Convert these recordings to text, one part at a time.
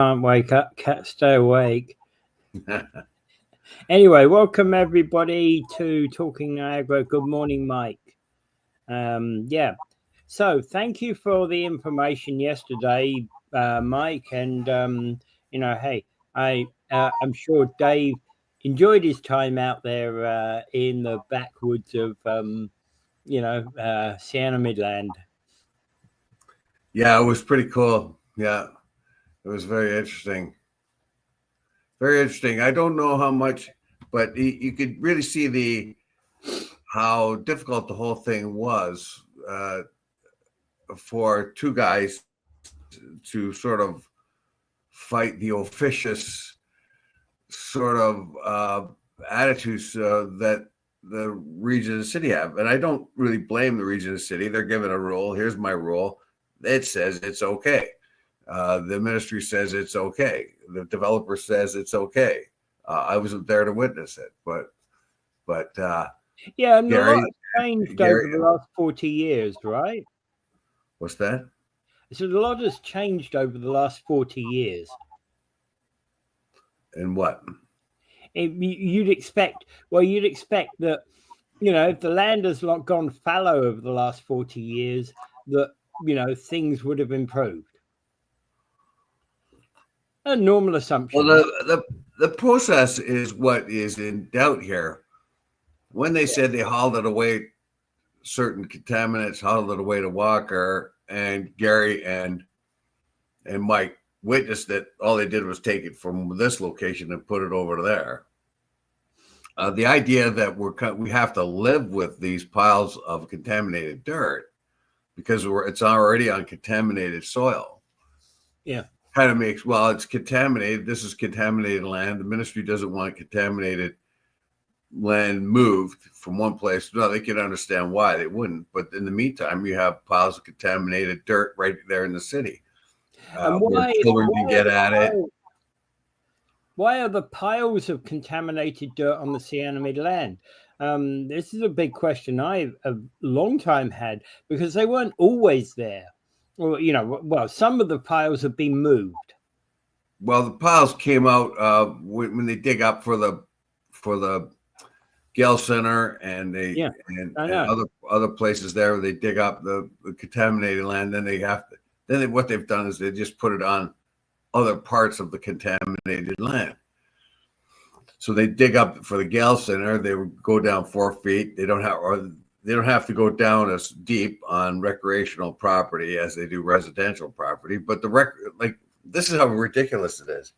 Can't wake up, can't stay awake. Anyway, welcome everybody to Talking Niagara. Good morning, Mike. Yeah. So thank you for the information yesterday, Mike. And hey, I'm sure Dave enjoyed his time out there in the backwoods of Sienna Midland. Yeah, it was pretty cool. Yeah, it was very interesting. Very interesting. I don't know how much, but you could really see how difficult the whole thing was for two guys to sort of fight the officious sort of attitudes that the region and city have. And I don't really blame the region and city. They're given a rule. Here's my rule. It says it's okay. The ministry says it's okay. The developer says it's okay. I wasn't there to witness it, but yeah, and Gary, a lot has changed over the last 40 years, right? What's that? So a lot has changed over the last 40 years. And what? You'd expect that, if the land has gone fallow over the last 40 years, that, things would have improved. A normal assumption. Well, the process is what is in doubt here. When they said they hauled it away, certain contaminants hauled it away to Walker, and Gary and Mike witnessed that all they did was take it from this location and put it over there. The idea that we have to live with these piles of contaminated dirt because it's already on contaminated soil. Yeah. Kind of makes, it's contaminated. This is contaminated land. The ministry doesn't want contaminated land moved from one place. No, they can understand why they wouldn't. But in the meantime, you have piles of contaminated dirt right there in the city. Where children can get at it. Why are the piles of contaminated dirt on the Sienna Midland? This is a big question I've a long time had, because they weren't always there. Well, some of the piles have been moved. Well, the piles came out when they dig up for the Gale Center and other places there where they dig up the contaminated land. Then what they've done is they just put it on other parts of the contaminated land. So they dig up for the Gale Center. They would go down 4 feet. They don't have to go down as deep on recreational property as they do residential property. But this is how ridiculous it is.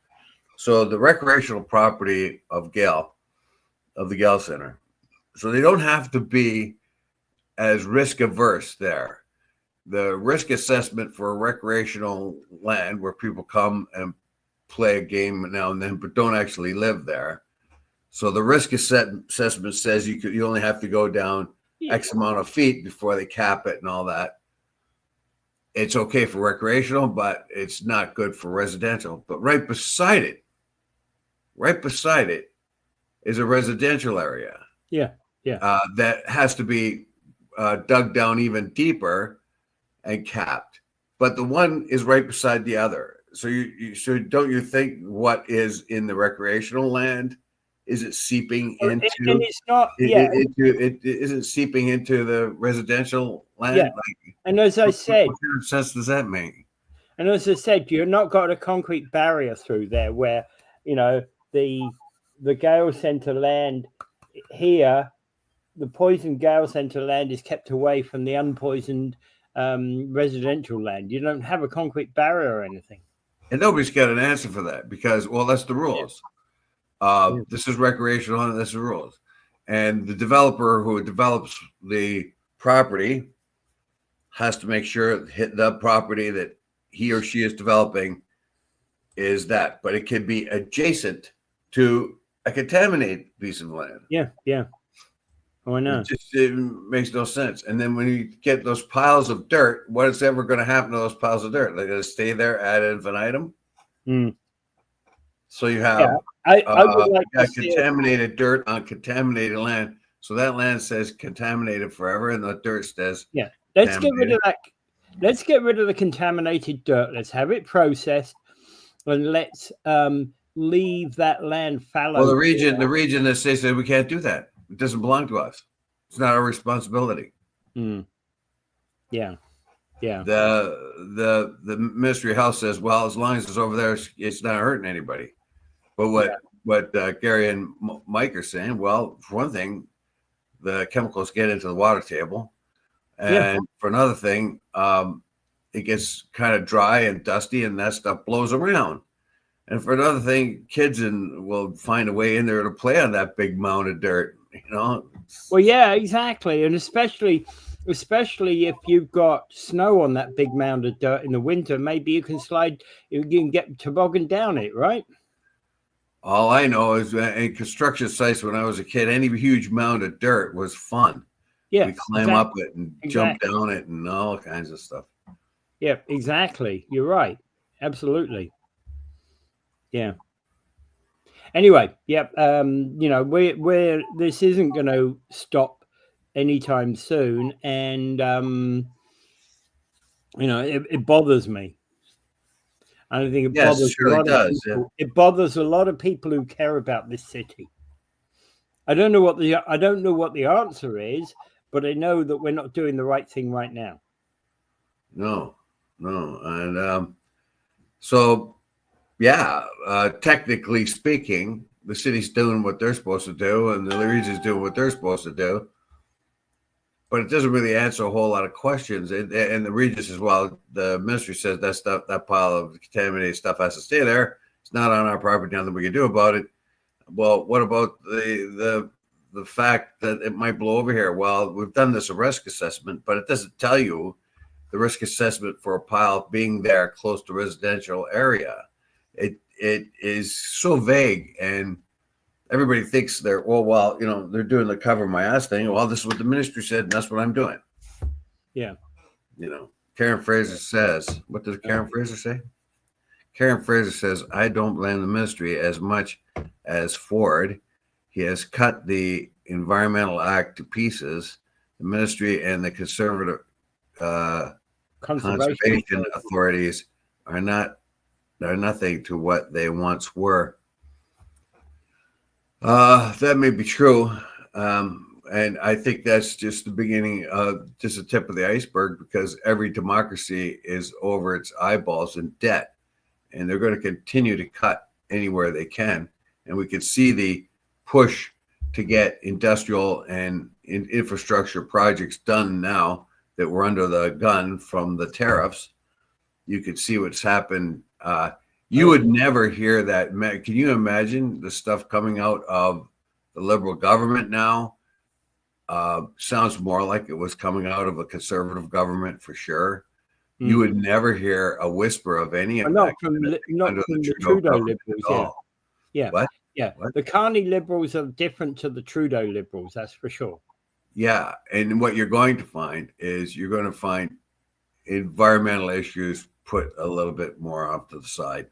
So the recreational property of the Gale Center, so they don't have to be as risk averse there. The risk assessment for recreational land where people come and play a game now and then, but don't actually live there. So the risk assessment says you only have to go down X amount of feet before they cap it and all that. It's okay for recreational, but it's not good for residential. But right beside it is a residential area. Yeah. That has to be dug down even deeper and capped. But the one is right beside the other. So so don't you think what is in the recreational land, is it seeping into? And it's not. Is it seeping into the residential land? Yeah. And as I said, what kind of sense does that make? And as I said, you've not got a concrete barrier through there where the Gale Center land here, the poisoned Gale Center land is kept away from the unpoisoned residential land. You don't have a concrete barrier or anything. And nobody's got an answer for that because, that's the rules. This is recreational and this is rules. And the developer who develops the property has to make sure the property that he or she is developing is that, but it can be adjacent to a contaminated piece of land. Yeah. Oh, I know. It makes no sense. And then when you get those piles of dirt, what is ever going to happen to those piles of dirt? They're going to stay there ad infinitum. So you have I would like contaminated dirt on contaminated land. So that land says contaminated forever, and the dirt says Let's get rid of that. Let's get rid of the contaminated dirt. Let's have it processed. and let's leave that land fallow. Well, the region that says that we can't do that. It doesn't belong to us. It's not our responsibility. Yeah. The Ministry of Health says, well, as long as it's over there, it's not hurting anybody. But what Gary and Mike are saying, well, for one thing, the chemicals get into the water table, and for another thing, it gets kind of dry and dusty, and that stuff blows around. And for another thing, kids will find a way in there to play on that big mound of dirt. Well, yeah, exactly, and especially if you've got snow on that big mound of dirt in the winter, maybe you can get toboggan down it, right? All I know is in construction sites when I was a kid, any huge mound of dirt was fun. Yeah, we climb up it and jump down it and all kinds of stuff. Yeah, exactly. You're right. Absolutely. Yeah. Anyway, we're this isn't going to stop anytime soon, and it bothers me. I don't think it bothers a lot of people. Yeah. It bothers a lot of people who care about this city. I don't know what the answer is, but I know that we're not doing the right thing right now. No, and so yeah, technically speaking, the city's doing what they're supposed to do, and the region's doing what they're supposed to do. But it doesn't really answer a whole lot of questions. And the region says, well, the ministry says that pile of contaminated stuff has to stay there. It's not on our property, nothing we can do about it. Well, what about the fact that it might blow over here? Well, we've done this risk assessment, but it doesn't tell you the risk assessment for a pile being there close to residential area. It is so vague, and everybody thinks they're doing the cover my ass thing. Well, this is what the ministry said, and that's what I'm doing. Yeah. Karen Fraser says, what does Karen Fraser say? Karen Fraser says, I don't blame the ministry as much as Ford. He has cut the Environmental Act to pieces. The ministry and the conservative conservation authorities are nothing to what they once were. That may be true. And I think that's just the beginning of just the tip of the iceberg, because every democracy is over its eyeballs in debt, and they're going to continue to cut anywhere they can. And we can see the push to get industrial and infrastructure projects done now that we're under the gun from the tariffs. You could see what's happened. You would never hear that. Can you imagine the stuff coming out of the Liberal government now? Sounds more like it was coming out of a conservative government for sure. You would never hear a whisper of any of that. Not from the Trudeau Liberals. Yeah. What? Yeah. What? The Carney Liberals are different to the Trudeau Liberals, that's for sure. Yeah. And what you're going to find is environmental issues put a little bit more off to the side.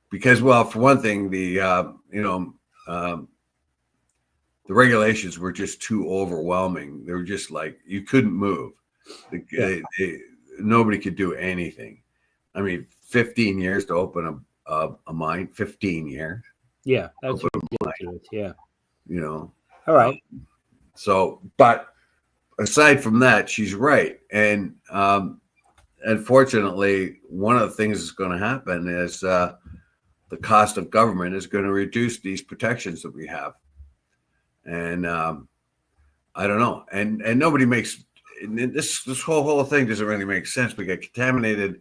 Because, well, for one thing, the regulations were just too overwhelming. They were just like, you couldn't move. Nobody could do anything. I mean, 15 years to open a mine, 15 years. Yeah, that's ridiculous. Yeah. All right. But aside from that, she's right. And unfortunately, one of the things that's going to happen is the cost of government is going to reduce these protections that we have. And I don't know. And nobody makes this whole thing doesn't really make sense. We got contaminated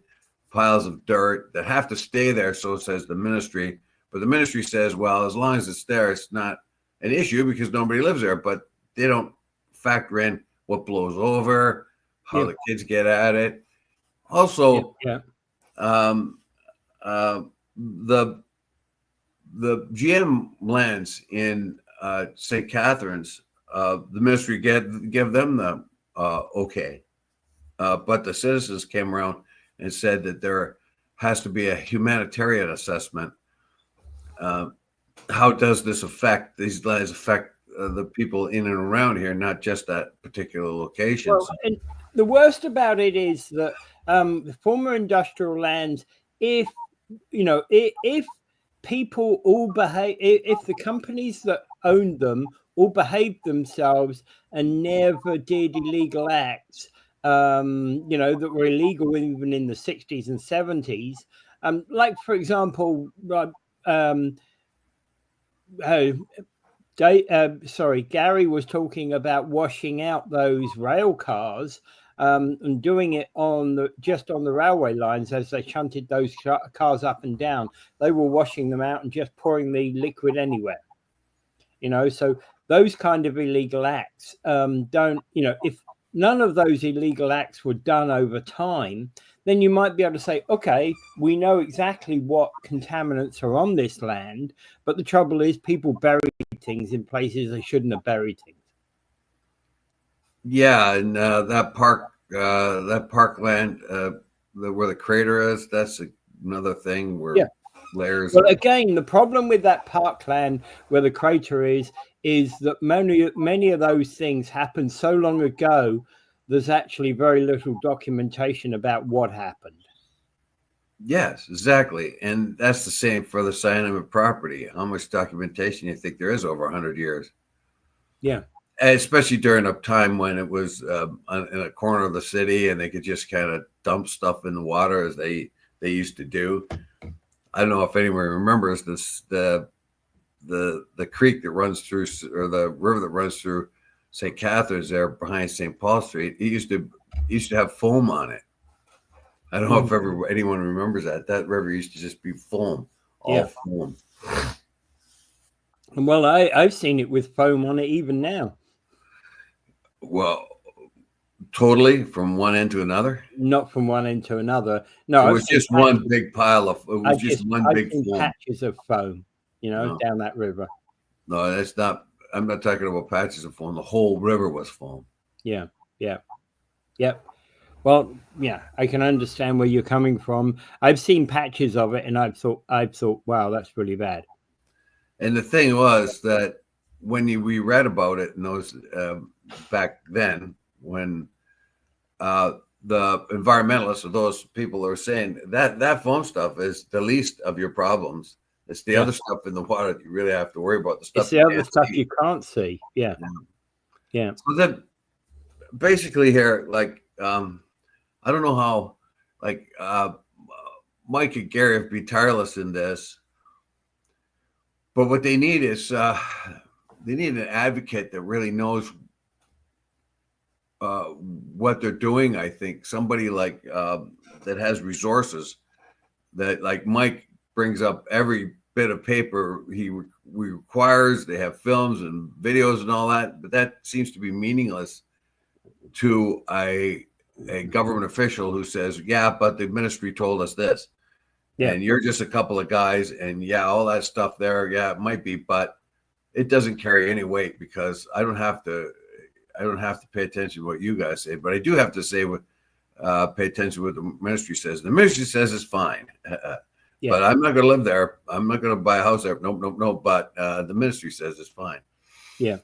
piles of dirt that have to stay there, so says the ministry. But the ministry says, well, as long as it's there, it's not an issue because nobody lives there. But they don't factor in what blows over, how the kids get at it. Also, the GM lands in St. Catharines, the ministry give them the okay. But the citizens came around and said that there has to be a humanitarian assessment. How does these lands affect the people in and around here, not just that particular location? Well, and the worst about it is that the former industrial lands, if if people all behave, if the companies that owned them all behaved themselves and never did illegal acts, that were illegal even in the 60s and 70s, like, for example, Gary was talking about washing out those rail cars and doing it just on the railway lines as they shunted those cars up and down. They were washing them out and just pouring the liquid anywhere. So those kind of illegal acts if none of those illegal acts were done over time, then you might be able to say, okay, we know exactly what contaminants are on this land, but the trouble is people bury things in places they shouldn't have buried things. Yeah, and that parkland where the crater is, that's another thing where layers. Well, again, the problem with that parkland where the crater is that many of those things happened so long ago. There's actually very little documentation about what happened. Yes, exactly. And that's the same for the Cyanamid property. How much documentation do you think there is over 100 years? Yeah. And especially during a time when it was in a corner of the city and they could just kind of dump stuff in the water as they used to do. I don't know if anyone remembers this, the creek that runs through, or the river that runs through St. Catharines there behind St. Paul Street. It used to have foam on it. I don't know if anyone remembers that. That river used to just be foam, all foam. Well, I've seen it with foam on it even now. Well, totally from one end to another? Not from one end to another. No, it was just one big pile of. It was just one big foam. Patches of foam, down that river. No, that's not. I'm not talking about patches of foam. The whole river was foam. Yeah. Well, yeah, I can understand where you're coming from. I've seen patches of it, and I've thought, wow, that's really bad. And the thing was that when we read about it in those back then, when the environmentalists or those people are saying that foam stuff is the least of your problems. It's the other stuff in the water that you really have to worry about. It's the other stuff you can't see. Yeah. So then, basically, here, like, I don't know how, like, Mike and Gary have been tireless in this, but what they need is they need an advocate that really knows what they're doing. I think somebody like that has resources, that, like Mike brings up every bit of paper he requires. They have films and videos and all that, but that seems to be meaningless to a government official who says, yeah, but the ministry told us this. Yeah. And you're just a couple of guys, and all that stuff there, it might be, but it doesn't carry any weight, because I don't have to pay attention to what you guys say, but I do have to say pay attention to what the ministry says. The ministry says it's fine. But I'm not going to live there. I'm not going to buy a house there. Nope. But the ministry says it's fine. Yeah.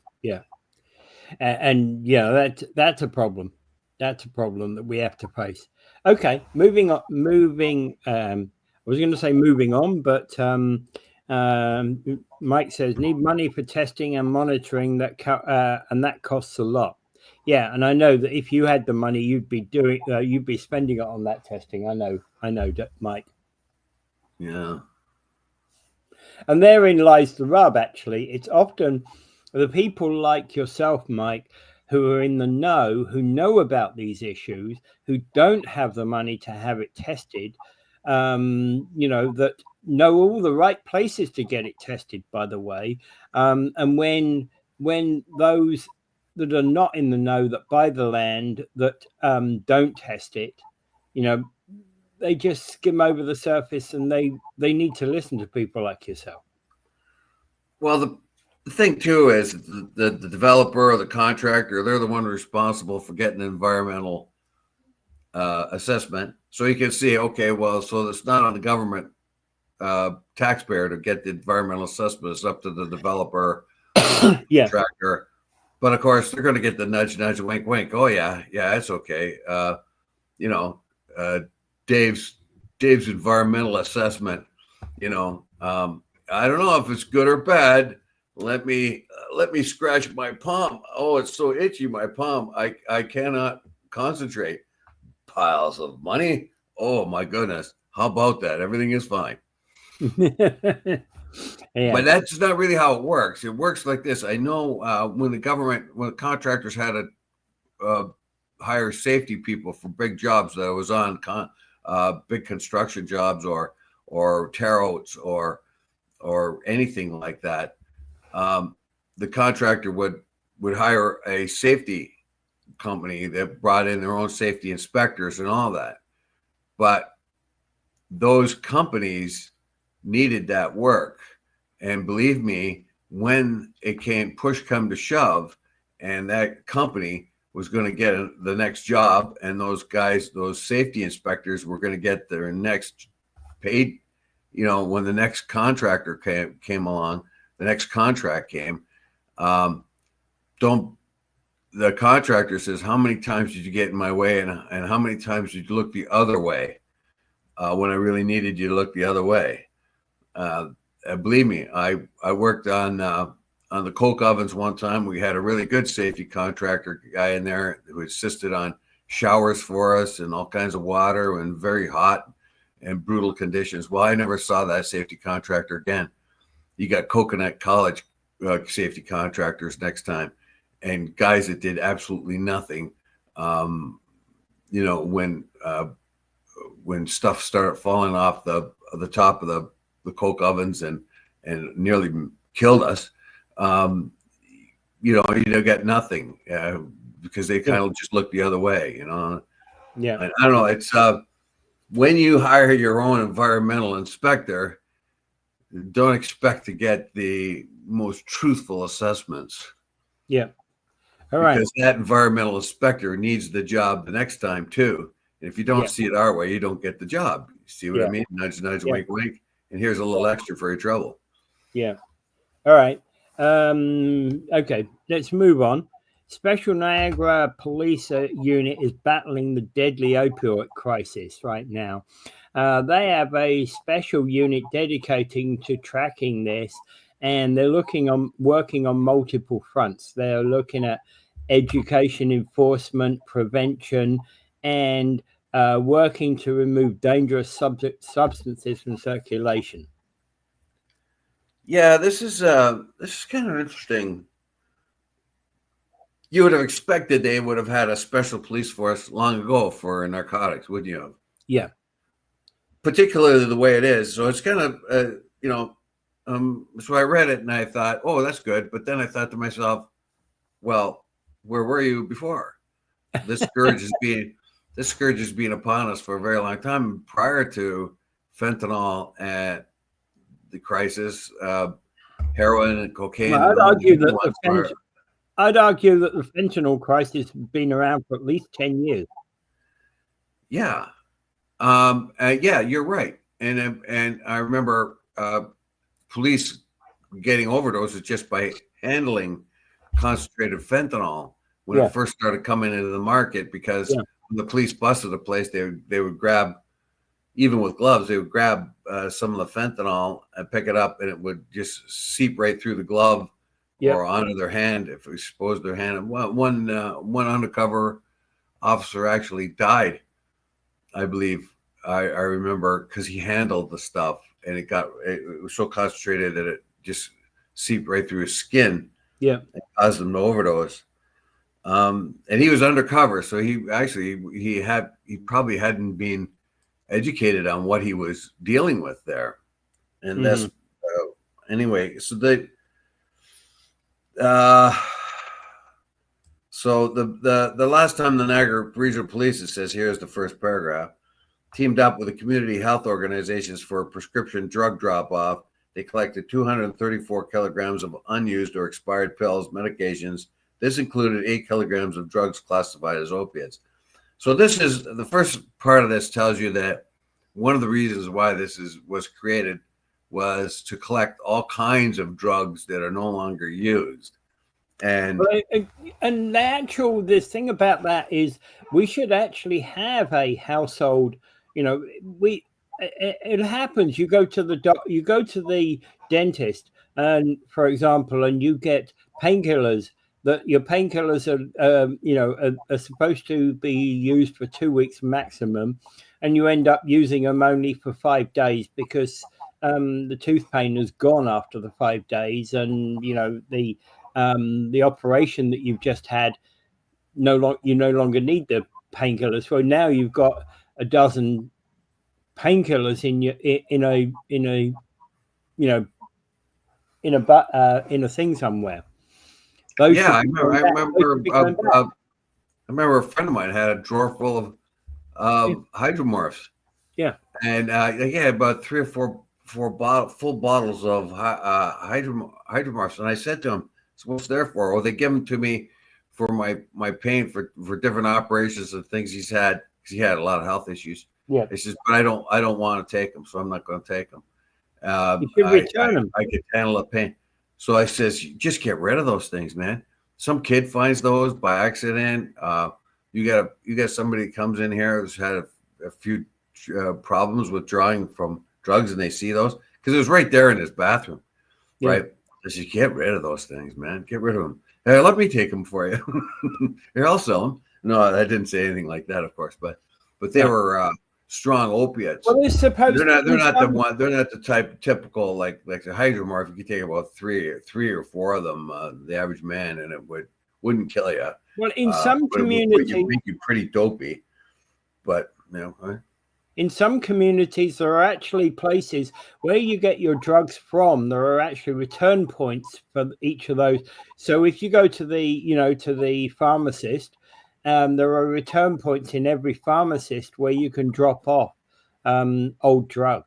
And that's a problem. That's a problem that we have to face. Okay, moving on. I was going to say moving on, but Mike says need money for testing and monitoring and that costs a lot. Yeah, and I know that if you had the money, you'd be spending it on that testing. I know, Mike. Yeah. And therein lies the rub, actually. It's often the people like yourself, Mike, who are in the know, who know about these issues, who don't have the money to have it tested, that know all the right places to get it tested, by the way. And when those that are not in the know, that buy the land, that don't test it, they just skim over the surface, and they need to listen to people like yourself. Well, the thing too is the developer or the contractor, they're the one responsible for getting an environmental assessment. So you can see, okay, well, so it's not on the government taxpayer to get the environmental assessment. It's up to the developer, contractor. But of course, they're going to get the nudge, wink. Oh yeah, it's okay. Dave's Dave's environmental assessment. You know, I don't know if it's good or bad. Let me scratch my palm. Oh, it's so itchy, my palm. I cannot concentrate. Piles of money. Oh my goodness. How about that? Everything is fine. Yeah. But that's not really how it works. It works like this. I know when the contractors had to hire safety people for big jobs that I was on, big construction jobs or tear outs or anything like that, the contractor would hire a safety company that brought in their own safety inspectors and all that. But those companies needed that work. And believe me, when it push come to shove, and that company was going to get the next job, and those guys, those safety inspectors, were going to get their next paid, you know, when the next contractor came along, the next contract came, the contractor says, how many times did you get in my way, and how many times did you look the other way when I really needed you to look the other way? Believe me, I worked on the coke ovens one time. We had a really good safety contractor guy in there who assisted on showers for us and all kinds of water and very hot and brutal conditions. Well, I never saw that safety contractor again. You got Coconut College safety contractors next time, and guys that did absolutely nothing. You know, when stuff started falling off the top of the coke ovens and nearly killed us, you know, you get nothing because they kind of just look the other way, you know. Yeah. And I don't know. It's when you hire your own environmental inspector, don't expect to get the most truthful assessments. Yeah. All right. Because that environmental inspector needs the job the next time too. And if you don't see it our way, you don't get the job. You see what I mean? Nudge, nudge, wink, wink. And here's a little extra for your trouble. Yeah. All right. Okay, let's move on. Special Niagara Police unit is battling the deadly opioid crisis right now. They have a special unit dedicating to tracking this, and they're working on multiple fronts. They're looking at education, enforcement, prevention, and working to remove dangerous substances from circulation. Yeah, this is kind of interesting. You would have expected they would have had a special police force long ago for narcotics, wouldn't you have? Yeah. Particularly the way it is. So it's kind of, you know, so I read it and I thought, oh, that's good. But then I thought to myself, well, where were you before? This scourge is being upon us for a very long time. Prior to fentanyl and the crisis, heroin and cocaine. Well, I'd argue that the fentanyl crisis has been around for at least 10 years. Yeah. Yeah, you're right. And I remember police getting overdoses just by handling concentrated fentanyl when it first started coming into the market, because when the police busted a place, they would grab, even with gloves, they would grab some of the fentanyl and pick it up, and it would just seep right through the glove or onto their hand if it exposed their hand. And one undercover officer actually died, I believe. I remember, because he handled the stuff, and it was so concentrated that it just seeped right through his skin. Yeah, and caused him to overdose. And he was undercover, so he probably hadn't been educated on what he was dealing with there. And that's anyway. So the last time the Niagara Regional Police, it says here is the first paragraph, teamed up with the community health organizations for a prescription drug drop-off. They collected 234 kilograms of unused or expired pills, medications. This included 8 kilograms of drugs classified as opiates. So this is the first part of this tells you that one of the reasons why this was created was to collect all kinds of drugs that are no longer used. And this thing about that is we should actually have a household, you know, it happens. You go to the dentist, and for example, and you get painkillers. That your painkillers are supposed to be used for 2 weeks maximum, and you end up using them only for 5 days because the tooth pain has gone after the 5 days, and the operation that you've just had you no longer need the painkillers. So now you've got a dozen painkillers in a thing somewhere. I remember a friend of mine had a drawer full of hydromorphs. Yeah, and he had about 3 or 4 full bottles of hydromorphs. And I said to him, "So what's there for?" Well, they give them to me for my pain for different operations and things he's had, because he had a lot of health issues. Yeah, he says, "But I don't want to take them, so I'm not going to take them. You should return them. I could handle the pain." So I says, "Just get rid of those things, man. Some kid finds those by accident. You got somebody that comes in here who's had a few problems withdrawing from drugs, and they see those, because it was right there in his bathroom, right? I said, get rid of those things, man. Get rid of them. Hey, let me take them for you. Here, I'll sell them." No, I didn't say anything like that, of course, but they were strong opiates. Well, they're not the typical like the hydromorph. You could take about three or four of them, the average man, and it wouldn't kill you. Well, in some communities, it would make you pretty dopey, but in some communities, there are actually places where you get your drugs from. There are actually return points for each of those. So if you go to the pharmacist, there are return points in every pharmacist where you can drop off old drugs.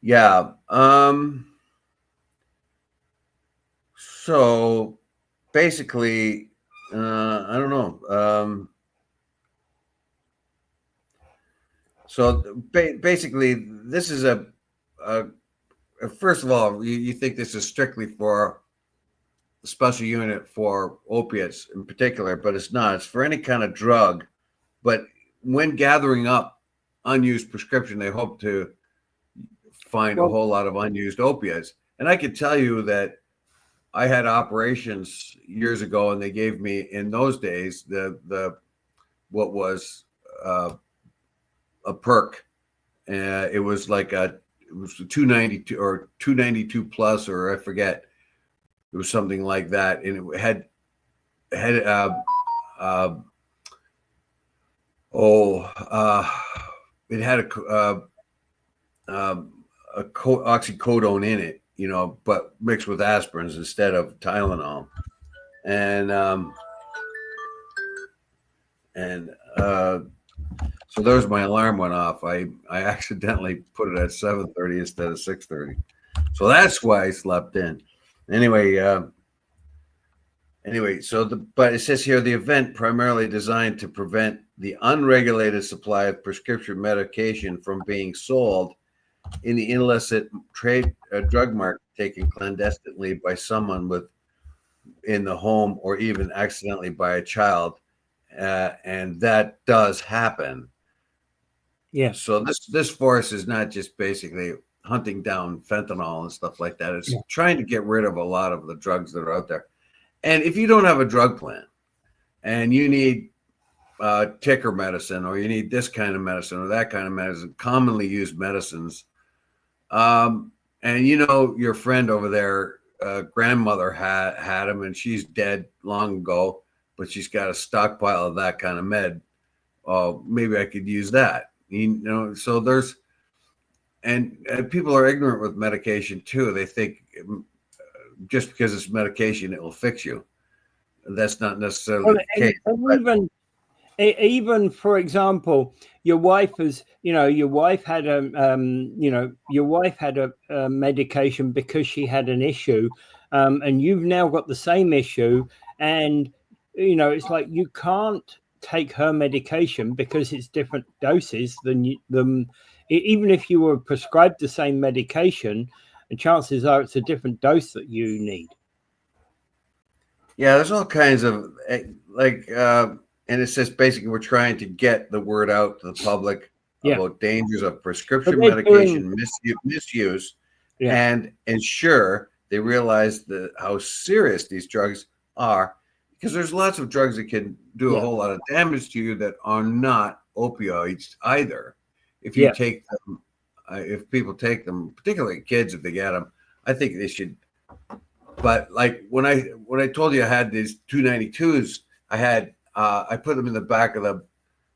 Yeah. So basically, I don't know. So basically, this is a first of all, you think this is strictly for a special unit for opiates in particular, but it's not. It's for any kind of drug. But when gathering up unused prescription, they hope to find a whole lot of unused opiates. And I could tell you that I had operations years ago, and they gave me, in those days, what was a perk. It was like it was 292 or 292 plus, or I forget. It was something like that, and it had it had a oxycodone in it, but mixed with aspirins instead of Tylenol, and so there's my alarm went off. I accidentally put it at 7:30 instead of 6:30, so that's why I slept in. Anyway, but it says here, the event primarily designed to prevent the unregulated supply of prescription medication from being sold in the illicit trade drug market, taken clandestinely by someone in the home, or even accidentally by a child, and that does happen. Yeah. So this force is not just basically hunting down fentanyl and stuff like that. It's trying to get rid of a lot of the drugs that are out there. And if you don't have a drug plan, and you need ticker medicine, or you need this kind of medicine or that kind of medicine, commonly used medicines, and your friend over there, grandmother had them, and she's dead long ago, but she's got a stockpile of that kind of med. Maybe I could use that. So there's, and people are ignorant with medication too. They think just because it's medication, it will fix you. That's not necessarily the case. Even for example, your wife had a medication because she had an issue, and you've now got the same issue, and it's like you can't take her medication because it's different doses even if you were prescribed the same medication, and chances are it's a different dose that you need. Yeah, there's all kinds of and it says basically we're trying to get the word out to the public about dangers of prescription medication misuse and ensure they realize how serious these drugs are, because there's lots of drugs that can do a whole lot of damage to you that are not opioids either. If you take them, if people take them, particularly kids, if they get them, I think they should. But like when I told you I had these 292s, I put them in the back of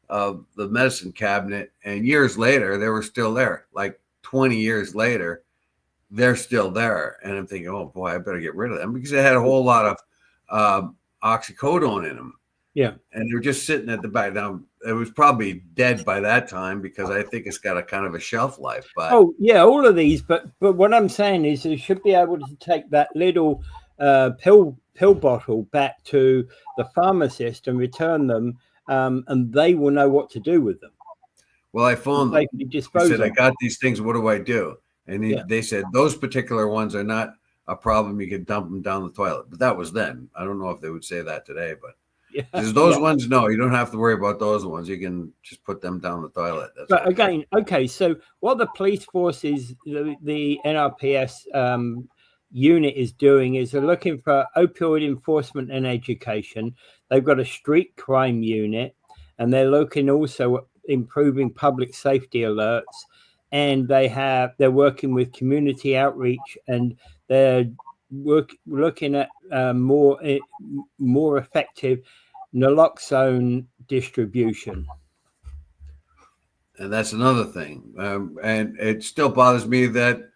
the medicine cabinet, and years later they were still there. Like 20 years later, they're still there, and I'm thinking, oh boy, I better get rid of them, because they had a whole lot of oxycodone in them. Yeah, and they're just sitting at the back. Now it was probably dead by that time, because I think it's got a kind of a shelf life. But all of these. But what I'm saying is, you should be able to take that little pill bottle back to the pharmacist and return them, and they will know what to do with them. Well, I phoned them. I said, I got these things. What do I do? And they said those particular ones are not a problem. You can dump them down the toilet. But that was then. I don't know if they would say that today, but those ones, no, you don't have to worry about those ones. You can just put them down the toilet. But again, okay, so what the police forces, the NRPS unit is doing is they're looking for opioid enforcement and education. They've got a street crime unit, and they're looking also at improving public safety alerts. And they're working with community outreach, and they're looking at more effective naloxone distribution. And that's another thing. And it still bothers me that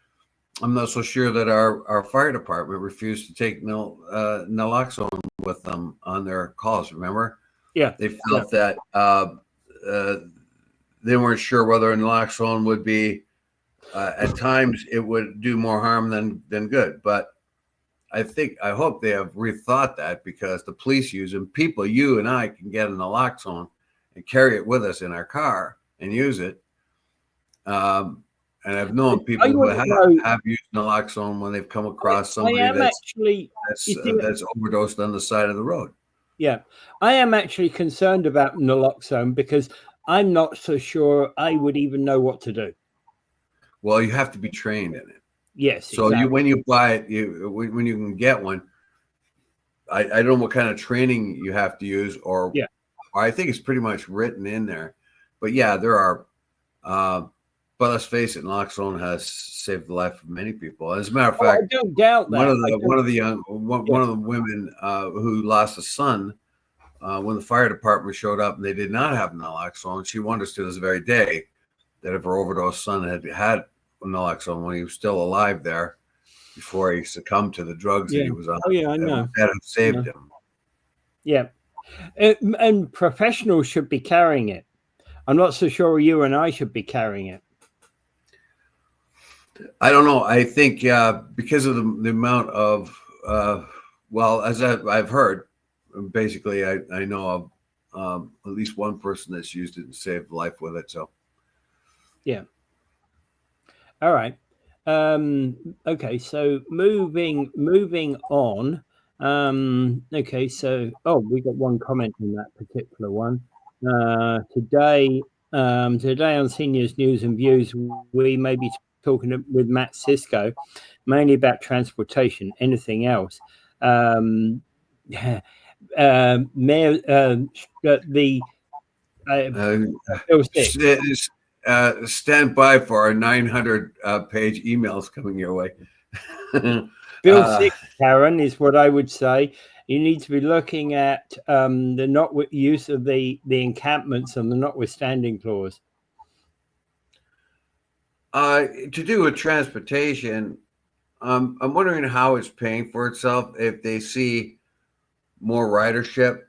I'm not so sure that our fire department refused to take naloxone with them on their calls. Remember? Yeah. They felt that they weren't sure whether naloxone would be, at times it would do more harm than good. But I hope they have rethought that, because the police use them. People, you and I, can get a naloxone and carry it with us in our car and use it. And I've known people who have used naloxone when they've come across somebody that's overdosed on the side of the road. Yeah, I am actually concerned about naloxone, because I'm not so sure I would even know what to do. Well, you have to be trained in it. Yes. So exactly. When you buy it, when you can get one, I don't know what kind of training you have to use, or I think it's pretty much written in there. But yeah, there are. But let's face it, naloxone has saved the life of many people. As a matter of fact, I don't doubt that. One of the women who lost a son when the fire department showed up and they did not have naloxone, she wonders to this very day that if her overdosed son had naloxone when he was still alive there, before he succumbed to the drugs that he was on, I know. That had saved him. Yeah, and professionals should be carrying it. I'm not so sure you and I should be carrying it. I don't know. I think because of the amount of as I've heard, basically I know of at least one person that's used it and saved life with it. So yeah. All right. Okay. So moving on. Okay. So we got one comment on that particular one. Today on Seniors News and Views, we may be talking with Matt Cisco mainly about transportation. Anything else? Mayor, stand by for our 900 page emails coming your way. Bill 6, Karen, is what I would say. You need to be looking at the use of the encampments and the notwithstanding clause. To do with transportation, I'm wondering how it's paying for itself if they see more ridership,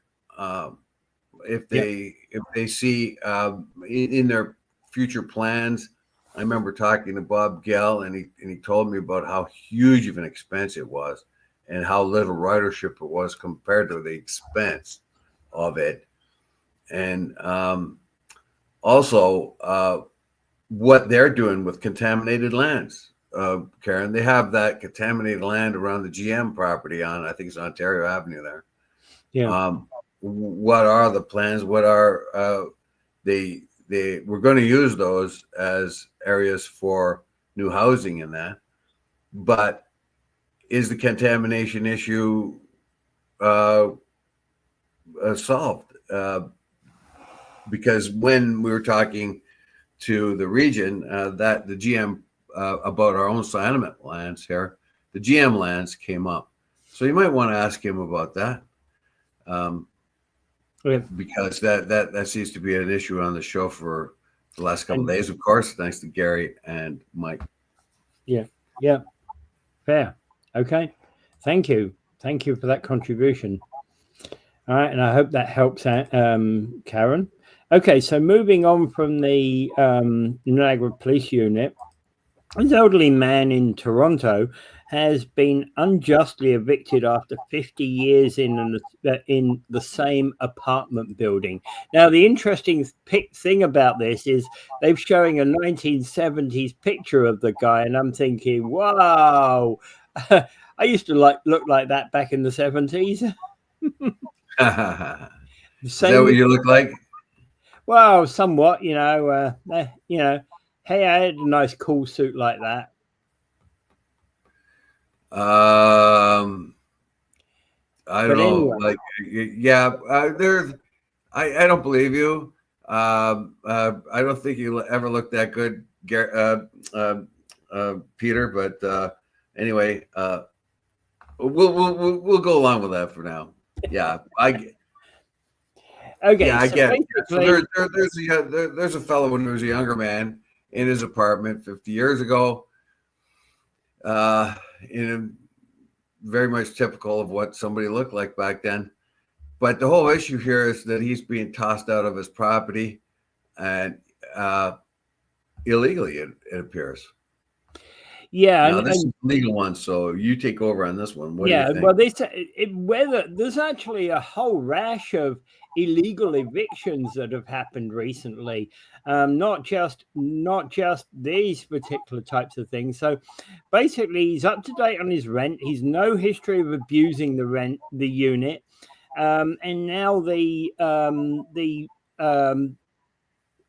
if they see in their future plans. I remember talking to Bob Gell, and he told me about how huge of an expense it was and how little ridership it was compared to the expense of it. And also what they're doing with contaminated lands. Karen, they have that contaminated land around the GM property on, I think it's Ontario Avenue there. Yeah. what are the plans? What are we're going to use those as areas for new housing in that, but is the contamination issue solved? Because when we were talking to the region, that the GM about our own Cyanamid lands here, the GM lands came up. So you might want to ask him about that. Because that seems to be an issue on the show for the last couple of days, of course, thanks to Gary and Mike. Yeah. Fair. Okay. Thank you for that contribution. All right, and I hope that helps Karen. Okay, so moving on from the Niagara Police Unit, this elderly man in Toronto has been unjustly evicted after 50 years in the same apartment building. Now, the interesting thing about this is they're showing a 1970s picture of the guy, and I'm thinking, wow, I used to look like that back in the 70s. Is that what you look like? Well, somewhat, you know, hey, I had a nice cool suit like that. I don't know. Anyway. Like, yeah, there's. I don't believe you. I don't think you ever looked that good, Peter. But anyway, we'll go along with that for now. Yeah, okay. Yeah, I get it. So there's a fellow when he was a younger man in his apartment 50 years ago. Very much typical of what somebody looked like back then. But the whole issue here is that he's being tossed out of his property and illegally, it appears. Yeah, now, this is a legal one, so you take over on this one. What do you think? Well, there's actually a whole rash of illegal evictions that have happened recently, not just these particular types of things. So basically, he's up to date on his rent. He's no history of abusing the unit, and now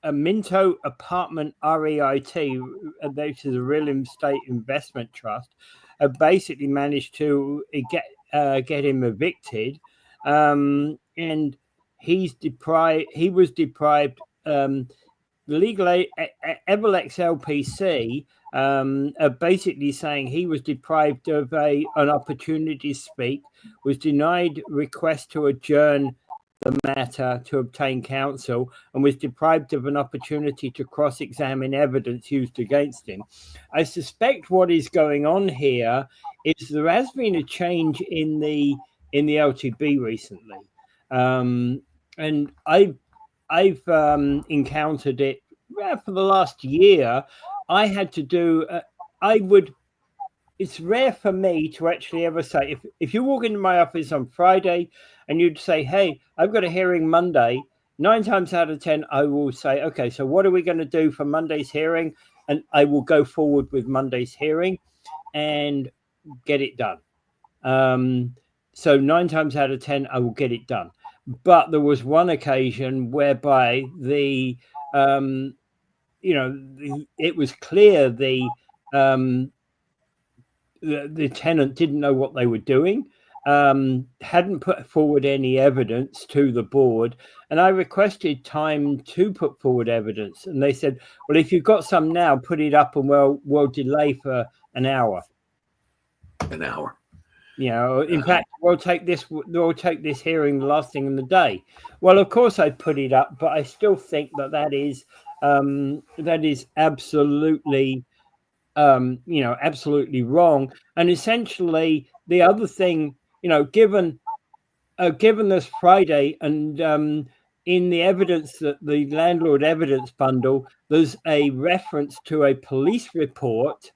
a Minto Apartment REIT, which is a real estate investment trust, basically managed to get him evicted, and he was deprived. Legal Evelex LPC basically saying he was deprived of an opportunity to speak, was denied request to adjourn the matter to obtain counsel, and was deprived of an opportunity to cross-examine evidence used against him. I suspect what is going on here is there has been a change in the LTB recently, and I've encountered it for the last year. I had to do. It's rare for me to actually ever say, if you walk into my office on Friday and you'd say, hey, I've got a hearing Monday, 9 times out of 10, I will say, okay, so what are we going to do for Monday's hearing? And I will go forward with Monday's hearing and get it done. So 9 times out of 10, I will get it done. But there was one occasion whereby it was clear the tenant didn't know what they were doing, hadn't put forward any evidence to the board, and I requested time to put forward evidence, and they said, well, if you've got some now, put it up and we'll delay for an hour. In fact, we'll take this hearing the last thing in the day. Well, of course I put it up, but I still think that is absolutely absolutely wrong. And essentially, the other thing, given this Friday, and in the evidence, that the landlord evidence bundle, there's a reference to a police report.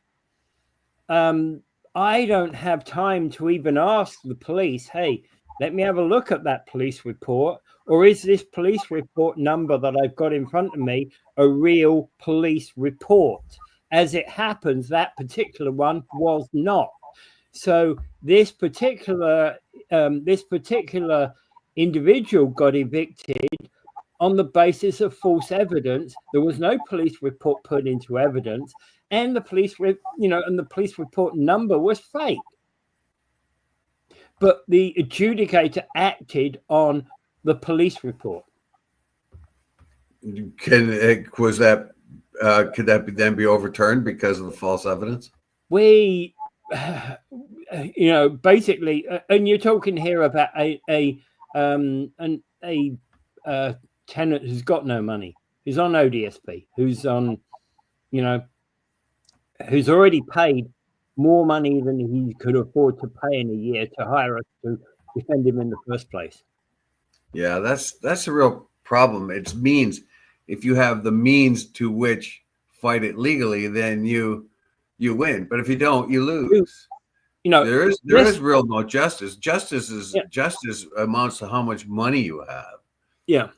I don't have time to even ask the police, hey, let me have a look at that police report, or is this police report number that I've got in front of me a real police report? As it happens, that particular one was not. So this particular individual got evicted on the basis of false evidence. There was no police report put into evidence, and the police report number was fake. But the adjudicator acted on the police report. Could that then be overturned because of the false evidence? We, basically, and you're talking here about a tenant who's got no money, who's on ODSP, who's on, who's already paid more money than he could afford to pay in a year to hire us to defend him in the first place. Yeah, that's a real problem. It means if you have the means to which fight it legally, then you win. But if you don't, you lose. There is real no justice. Justice amounts to how much money you have. Yeah.